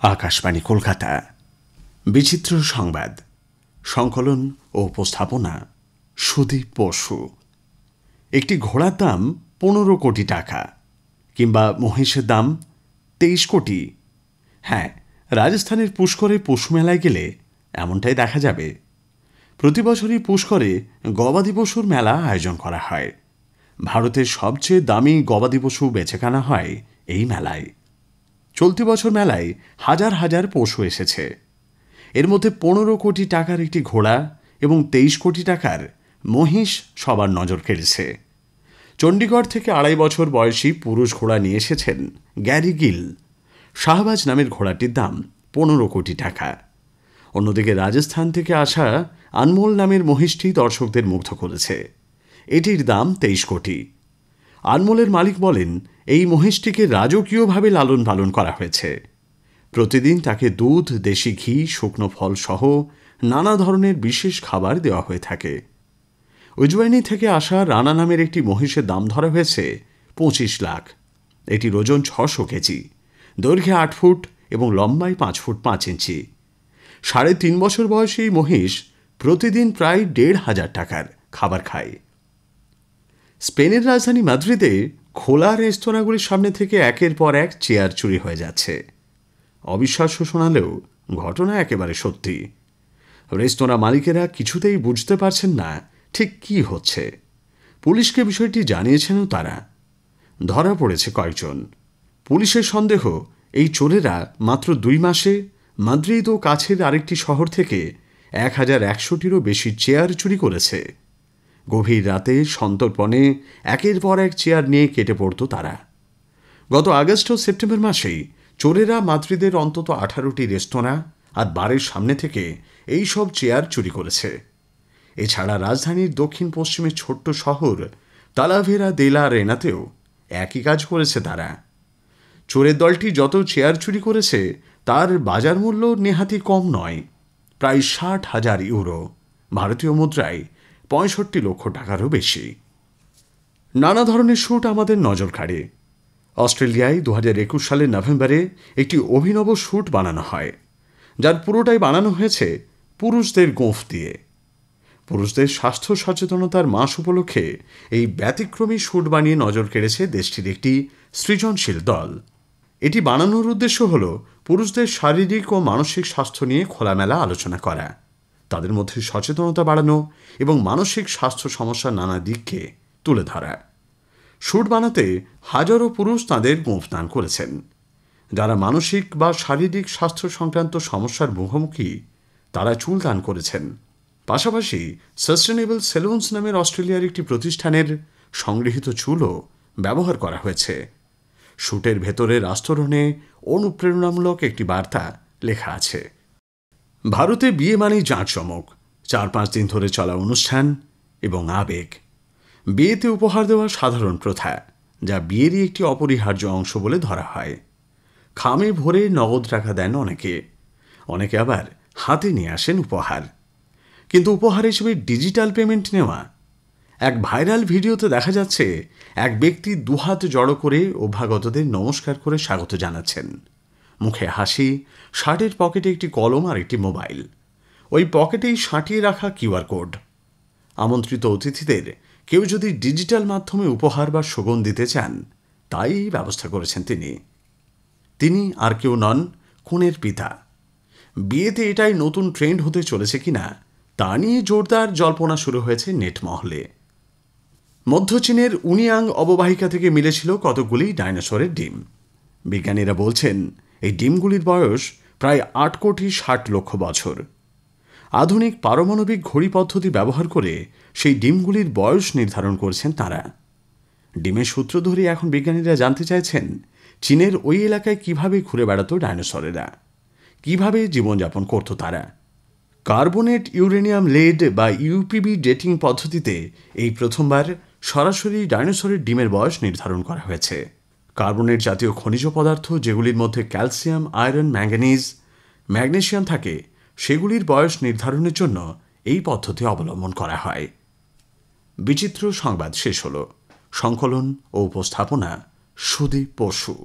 আকাশবাণী কলকাতা। বিচিত্র সংবাদ, সংকলন ও উপস্থাপনা সুদীপ বসু। একটি ঘোড়ার দাম 15 কোটি টাকা, কিংবা মহিষের দাম 23 কোটি। হ্যাঁ, রাজস্থানের পুষ্করে পশু মেলায় গেলে এমনটাই দেখা যাবে। প্রতি বছরই পুষ্করে গবাদি পশুর মেলা আয়োজন করা হয়। ভারতের সবচেয়ে দামি গবাদি পশু বেচেকেনা হয় এই মেলায়। চলতি বছর মেলায় হাজার হাজার পশু এসেছে। এর মধ্যে 15 কোটি টাকার একটি ঘোড়া এবং 23 কোটি টাকার মহিষ সবার নজর কেড়েছে। চণ্ডীগড় থেকে 2.5 বছর বয়সী পুরুষ ঘোড়া নিয়ে এসেছেন গ্যারি গিল। শাহবাজ নামের ঘোড়াটির দাম 15 কোটি টাকা। অন্যদিকে রাজস্থান থেকে আসা আনমোল নামের মহিষটি দর্শকদের মুগ্ধ করেছে। এটির দাম 23 কোটি। আনমোলের মালিক বলেন, এই মহিষটিকে রাজকীয়ভাবে লালন পালন করা হয়েছে। প্রতিদিন তাকে দুধ, দেশি ঘি, শুকনো ফল সহ নানা ধরনের বিশেষ খাবার দেওয়া হয়ে থাকে। উজওয়ানি থেকে আসা রানা নামের একটি মহিষের দাম ধরা হয়েছে 25 লাখ। এটির ওজন 600 কেজি, দৈর্ঘ্যে 8 ফুট এবং লম্বায় 5 ফুট 5 ইঞ্চি। 3.5 বছর বয়সী এই মহিষ প্রতিদিন প্রায় 1,500 টাকার খাবার খায়। স্পেনের রাজধানী মাদ্রিদে খোলা রেস্তোরাঁগুলির সামনে থেকে একের পর এক চেয়ার চুরি হয়ে যাচ্ছে। অবিশ্বাস্য শোনালেও ঘটনা একেবারে সত্যি। রেস্তোরাঁ মালিকেরা কিছুতেই বুঝতে পারছেন না ঠিক কি হচ্ছে। পুলিশকে বিষয়টি জানিয়েছেনও তারা। ধরা পড়েছে কয়েকজন। পুলিশের সন্দেহ, এই চোরেরা মাত্র 2 মাসে মাদ্রিদ ও কাছের আরেকটি শহর থেকে 1100টিরও বেশি চেয়ার চুরি করেছে। গভীর রাতে সন্তর্পণে একের পর এক চেয়ার নিয়ে কেটে পড়ত তারা। গত আগস্ট ও সেপ্টেম্বর মাসেই চোরেরা মাদ্রিদের অন্তত 18টি রেস্তোরাঁ আর বারের সামনে থেকে এই সব চেয়ার চুরি করেছে। এছাড়া রাজধানীর দক্ষিণ পশ্চিমের ছোট্ট শহর তালাভেরা দে লা রেনাতেও একই কাজ করেছে তারা। চোরের দলটি যত চেয়ার চুরি করেছে তার বাজার মূল্য নেহাতি কম নয়, প্রায় 60,000 ইউরো, ভারতীয় মুদ্রায় 65 লক্ষ টাকারও বেশি। নানা ধরনের শ্যুট আমাদের নজর কাড়ে। অস্ট্রেলিয়ায় 2021 সালের নভেম্বরে একটি অভিনব শ্যুট বানানো হয়, যার পুরোটাই বানানো হয়েছে পুরুষদের গোঁফ দিয়ে। পুরুষদের স্বাস্থ্য সচেতনতার মাস উপলক্ষে এই ব্যতিক্রমী শ্যুট বানিয়ে নজর কেড়েছে দেশটির একটি সৃজনশীল দল। এটি বানানোর উদ্দেশ্য হল পুরুষদের শারীরিক ও মানসিক স্বাস্থ্য নিয়ে খোলামেলা আলোচনা করা, তাদের মধ্যে সচেতনতা বাড়ানো এবং মানসিক স্বাস্থ্য সমস্যার নানা দিককে তুলে ধরা। শ্যুট বানাতে হাজারো পুরুষ তাঁদের গোঁফ দান করেছেন। যারা মানসিক বা শারীরিক স্বাস্থ্য সংক্রান্ত সমস্যার মুখোমুখি তারা চুল দান করেছেন। পাশাপাশি সাস্টেনেবল সেলুনস নামের অস্ট্রেলিয়ার একটি প্রতিষ্ঠানের সংগৃহীত চুলও ব্যবহার করা হয়েছে। শ্যুটের ভেতরের আস্তরণে অনুপ্রেরণামূলক একটি বার্তা লেখা আছে। ভারতে বিয়ে মানেই জাঁকজমক, 4-5 দিন ধরে চলা অনুষ্ঠান এবং আবেগ। বিয়েতে উপহার দেওয়া সাধারণ প্রথা, যা বিয়েরই একটি অপরিহার্য অংশ বলে ধরা হয়। খামে ভরে নগদ টাকা দেন অনেকে, অনেকে আবার হাতে নিয়ে আসেন উপহার। কিন্তু উপহার হিসেবে ডিজিটাল পেমেন্ট নেওয়া। এক ভাইরাল ভিডিওতে দেখা যাচ্ছে এক ব্যক্তি 2 হাত জড়ো করে অভ্যাগতদের নমস্কার করে স্বাগত জানাচ্ছেন। মুখে হাসি, শার্টের পকেটে একটি কলম আর একটি মোবাইল। ওই পকেটেই সাঁটিয়ে রাখা কিউআর কোড। আমন্ত্রিত অতিথিদের কেউ যদি ডিজিটাল মাধ্যমে উপহার বা শোভন দিতে চান, তাই ব্যবস্থা করেছেন তিনি আর কেউ নন, কনের পিতা। বিয়েতে এটাই নতুন ট্রেন্ড হতে চলেছে কিনা তা নিয়ে জোরদার জল্পনা শুরু হয়েছে নেট মহলে। মধ্য চীনের উনিয়াং অববাহিকা থেকে মিলেছিল কতগুলি ডাইনোসরের ডিম। বিজ্ঞানীরা বলছেন এই ডিমগুলির বয়স প্রায় 8 কোটি 60 লক্ষ বছর। আধুনিক পারমাণবিক ঘড়ি পদ্ধতি ব্যবহার করে সেই ডিমগুলির বয়স নির্ধারণ করছেন তারা। ডিমের সূত্র ধরে এখন বিজ্ঞানীরা জানতে চাইছেন চীনের ওই এলাকায় কিভাবে ঘুরে বেড়াতো ডাইনোসরেরা, কিভাবে জীবনযাপন করত তারা। কার্বনেট ইউরেনিয়াম লেড বা ইউপিবি ডেটিং পদ্ধতিতে এই প্রথমবার সরাসরি ডাইনোসরের ডিমের বয়স নির্ধারণ করা হয়েছে। কার্বনেট জাতীয় খনিজ পদার্থ, যেগুলির মধ্যে ক্যালসিয়াম, আয়রন, ম্যাঙ্গানিজ, ম্যাগনেসিয়াম থাকে, সেগুলির বয়স নির্ধারণের জন্য এই পদ্ধতি অবলম্বন করা হয়। বিচিত্র সংবাদ শেষ হল। সংকলন ও উপস্থাপনা সুদীপ বসু।